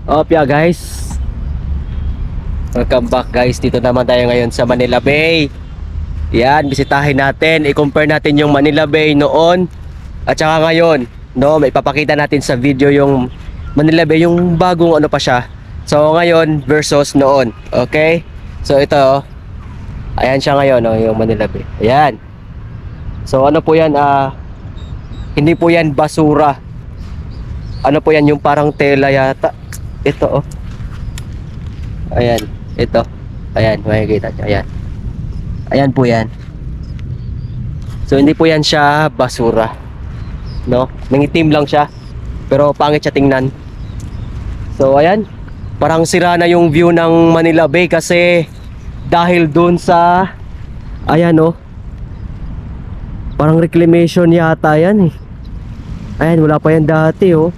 Opya guys, welcome back guys. Dito naman tayo ngayon sa Manila Bay. Yan, bisitahin natin, i-compare natin yung Manila Bay noon at saka ngayon. No, may papakita natin sa video yung Manila Bay, yung bagong ano pa siya. So ngayon versus noon. Okay? So ito, ayan siya ngayon, yung Manila Bay. Ayan. So ano po yan, hindi po yan basura. Ano po yan, yung parang tela yata. Ito ayan, ito. Ayan, makikita nyo, ayan. Ayan po yan. So hindi po yan siya basura, no? Nangitim lang siya, pero pangit siya tingnan. So ayan, parang sira na yung view ng Manila Bay kasi dahil dun sa ayan parang reclamation yata yan eh. Ayan, wala pa yan dati